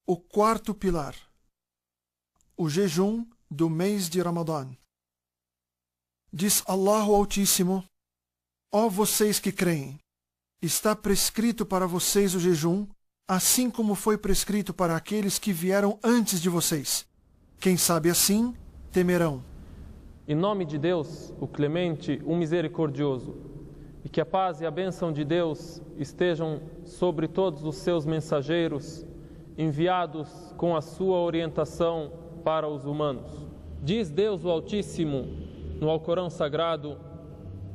O quarto pilar, o jejum do mês de Ramadã. Diz Allah o Altíssimo: ó vocês que creem, está prescrito para vocês o jejum, assim como foi prescrito para aqueles que vieram antes de vocês. Quem sabe assim, temerão. Em nome de Deus, o Clemente, o Misericordioso, e que a paz e a bênção de Deus estejam sobre todos os seus mensageiros, enviados com a sua orientação para os humanos. Diz Deus o Altíssimo no Alcorão Sagrado: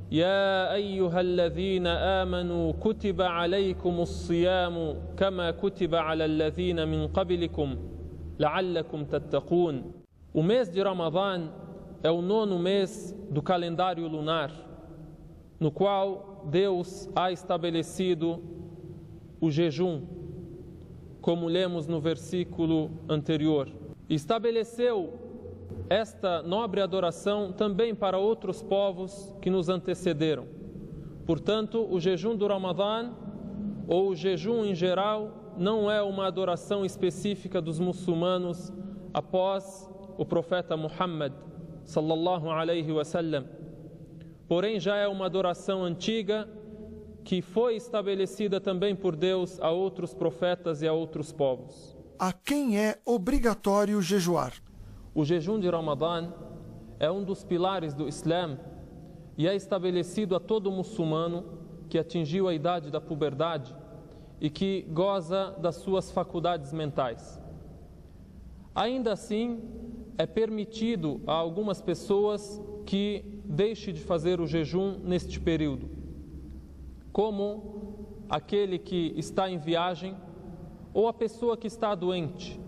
Ya ayyuhalladhina amanu kutiba alaykumus siyamu kama kutiba ala alladhina min qablikum la'allakum tattaqun. O mês de Ramadã é o 9º mês do calendário lunar, no qual Deus há estabelecido o jejum, como lemos no versículo anterior. Estabeleceu esta nobre adoração também para outros povos que nos antecederam. Portanto, o jejum do Ramadã, ou o jejum em geral, não é uma adoração específica dos muçulmanos após o profeta Muhammad sallallahu alaihi wasallam. Porém, já é uma adoração antiga que foi estabelecida também por Deus a outros profetas e a outros povos. A quem é obrigatório jejuar? O jejum de Ramadã é um dos pilares do Islã e é estabelecido a todo muçulmano que atingiu a idade da puberdade e que goza das suas faculdades mentais. Ainda assim, é permitido a algumas pessoas que deixem de fazer o jejum neste período, como aquele que está em viagem, ou a pessoa que está doente,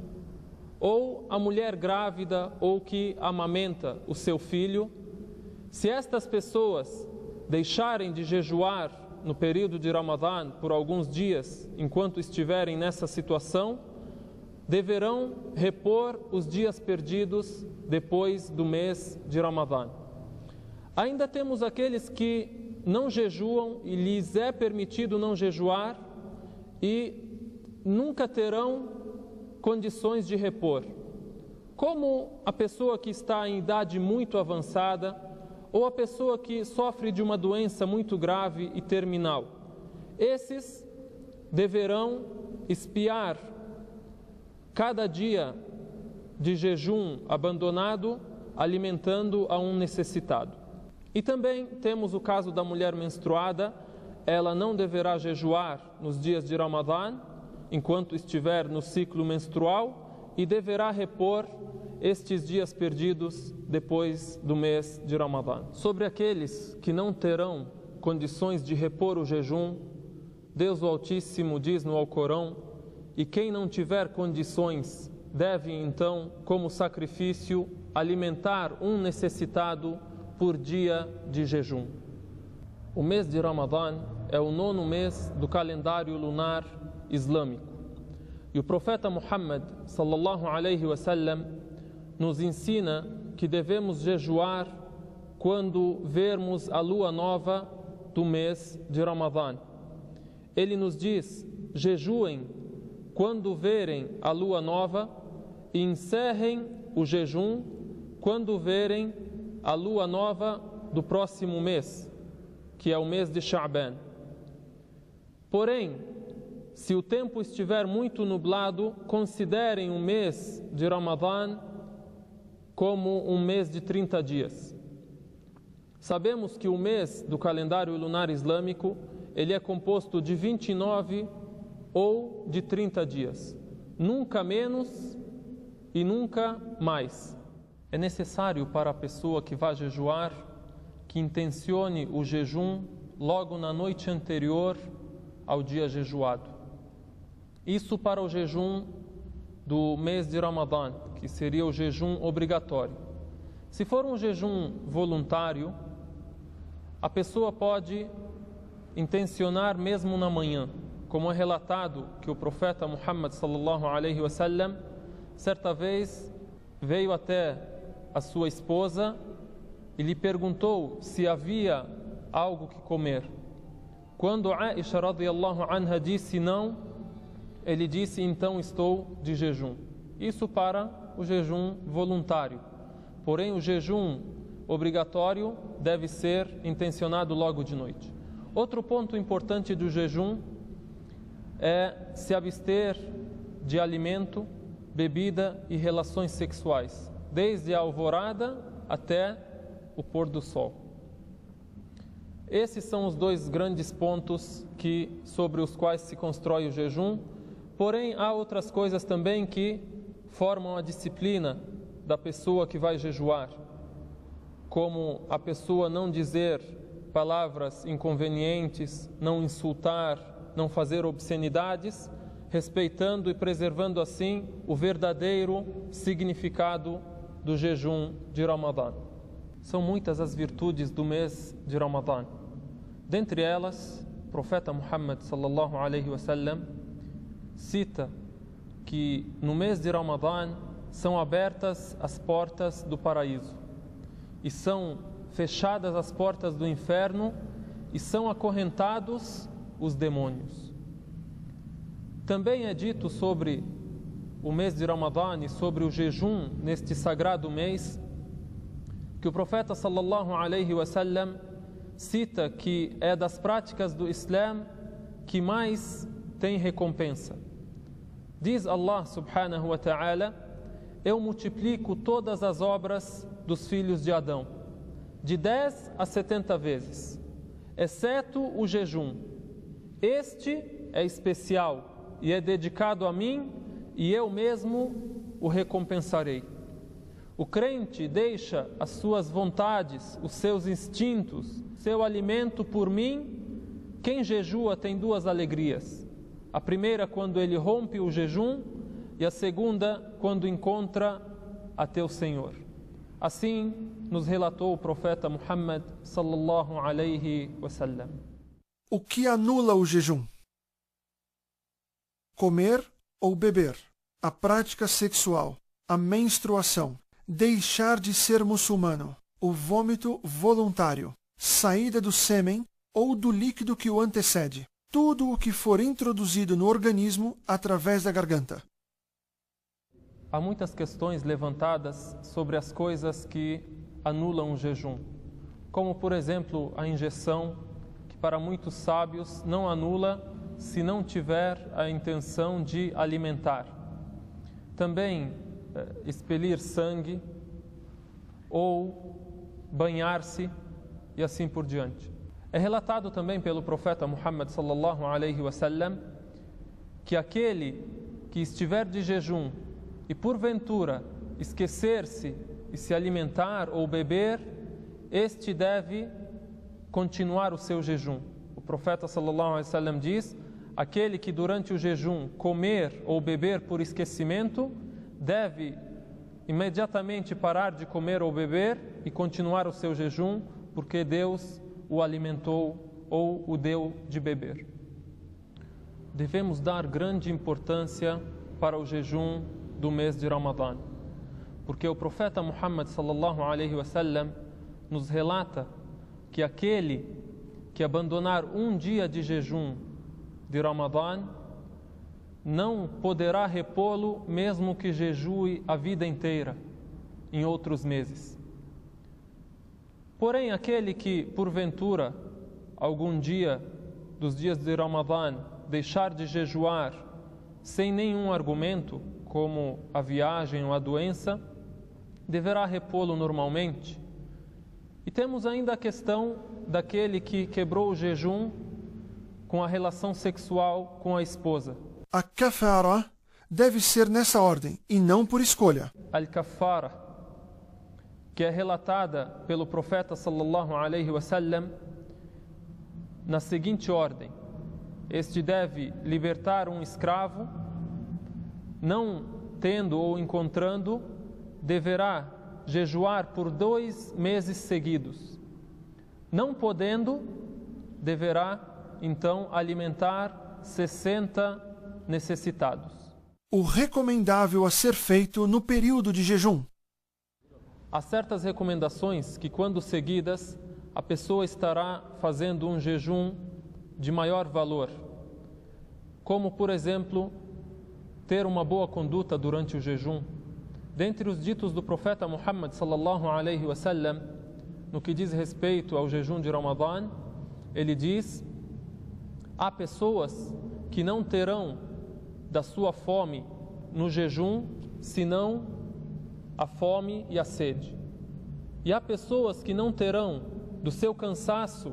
ou a mulher grávida ou que amamenta o seu filho. Se estas pessoas deixarem de jejuar no período de Ramadã por alguns dias, enquanto estiverem nessa situação, deverão repor os dias perdidos depois do mês de Ramadã. Ainda temos aqueles que não jejuam e lhes é permitido não jejuar e nunca terão condições de repor, como a pessoa que está em idade muito avançada ou a pessoa que sofre de uma doença muito grave e terminal. Esses deverão expiar cada dia de jejum abandonado, alimentando a um necessitado. E também temos o caso da mulher menstruada. Ela não deverá jejuar nos dias de Ramadã, enquanto estiver no ciclo menstrual, e deverá repor estes dias perdidos depois do mês de Ramadã. Sobre aqueles que não terão condições de repor o jejum, Deus o Altíssimo diz no Alcorão: e quem não tiver condições deve então, como sacrifício, alimentar um necessitado por dia de jejum. O mês de Ramadã é o 9º mês do calendário lunar islâmico. E o profeta Muhammad sallallahu alaihi wasallam nos ensina que devemos jejuar quando vermos a lua nova do mês de Ramadã. Ele nos diz: jejuem quando verem a lua nova e encerrem o jejum quando verem a lua nova do próximo mês, que é o mês de Sha'ban. Porém, se o tempo estiver muito nublado, considerem o mês de Ramadã como um mês de 30 dias. Sabemos que o mês do calendário lunar islâmico, ele é composto de 29 ou de 30 dias, nunca menos e nunca mais. É necessário para a pessoa que vai jejuar que intencione o jejum logo na noite anterior ao dia jejuado. Isso para o jejum do mês de Ramadã, que seria o jejum obrigatório. Se for um jejum voluntário, a pessoa pode intencionar mesmo na manhã, como é relatado que o profeta Muhammad sallallahu alaihi wasallam certa vez veio até a sua esposa e lhe perguntou se havia algo que comer. Quando Aisha radiyallahu anha disse não, ele disse: então estou de jejum. Isso para o jejum voluntário. Porém, o jejum obrigatório deve ser intencionado logo de noite. Outro ponto importante do jejum é se abster de alimento, bebida e relações sexuais, desde a alvorada até o pôr do sol. Esses são os dois grandes pontos sobre os quais se constrói o jejum. Porém, há outras coisas também que formam a disciplina da pessoa que vai jejuar, como a pessoa não dizer palavras inconvenientes, não insultar, não fazer obscenidades, respeitando e preservando assim o verdadeiro significado do jejum de Ramadã. São muitas as virtudes do mês de Ramadã. Dentre elas, o profeta Muhammad sallallahu alaihi wasallam cita que no mês de Ramadã são abertas as portas do paraíso e são fechadas as portas do inferno e são acorrentados os demônios. Também é dito sobre o mês de Ramadã e sobre o jejum neste sagrado mês que o profeta sallallahu alaihi wasallam cita que é das práticas do Islã que mais tem recompensa. Diz Allah subhanahu wa ta'ala: eu multiplico todas as obras dos filhos de Adão, de 10 a 70 vezes, exceto o jejum. Este é especial e é dedicado a mim, e eu mesmo o recompensarei. O crente deixa as suas vontades, os seus instintos, seu alimento por mim. Quem jejua tem duas alegrias. A primeira quando ele rompe o jejum e a segunda quando encontra a teu Senhor. Assim nos relatou o profeta Muhammad sallallahu alaihi wasallam. O que anula o jejum? Comer ou beber, a prática sexual, a menstruação, deixar de ser muçulmano, o vômito voluntário, saída do sêmen ou do líquido que o antecede, tudo o que for introduzido no organismo através da garganta. Há muitas questões levantadas sobre as coisas que anulam o jejum, como por exemplo a injeção, que para muitos sábios não anula se não tiver a intenção de alimentar. Também expelir sangue ou banhar-se e assim por diante. É relatado também pelo profeta Muhammad sallallahu alaihi wasallam que aquele que estiver de jejum e porventura esquecer-se e se alimentar ou beber, este deve continuar o seu jejum. O profeta sallallahu alaihi wasallam diz: aquele que durante o jejum comer ou beber por esquecimento deve imediatamente parar de comer ou beber e continuar o seu jejum, porque Deus o alimentou ou o deu de beber. Devemos dar grande importância para o jejum do mês de Ramadã, porque o profeta Muhammad sallallahu alaihi wasallam nos relata que aquele que abandonar um dia de jejum de Ramadã não poderá repô-lo mesmo que jejue a vida inteira em outros meses. Porém, aquele que porventura algum dia dos dias de Ramadã deixar de jejuar sem nenhum argumento, como a viagem ou a doença, deverá repô-lo normalmente. E temos ainda a questão daquele que quebrou o jejum com a relação sexual com a esposa. A kafara deve ser nessa ordem e não por escolha. Al-kafara, que é relatada pelo profeta sallallahu alaihi wasallam na seguinte ordem: este deve libertar um escravo, não tendo ou encontrando, deverá jejuar por 2 meses seguidos. Não podendo, deverá então alimentar 60 necessitados. O recomendável a ser feito no período de jejum. Há certas recomendações que, quando seguidas, a pessoa estará fazendo um jejum de maior valor, como, por exemplo, ter uma boa conduta durante o jejum. Dentre os ditos do profeta Muhammad sallallahu alaihi wasallam, no que diz respeito ao jejum de Ramadã, ele diz: há pessoas que não terão da sua fome no jejum, senão a fome e a sede. E há pessoas que não terão do seu cansaço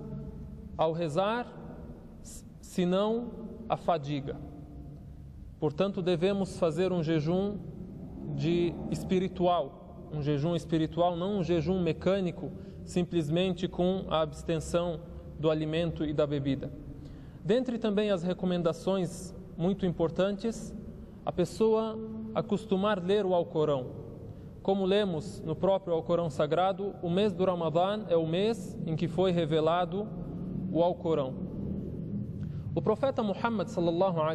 ao rezar, senão a fadiga. Portanto, devemos fazer um jejum espiritual, um jejum espiritual, não um jejum mecânico, simplesmente com a abstenção do alimento e da bebida. Dentre também as recomendações muito importantes, a pessoa acostumar ler o Alcorão. Como lemos no próprio Alcorão Sagrado, o mês do Ramadã é o mês em que foi revelado o Alcorão. O profeta Muhammad sallallahu alaihi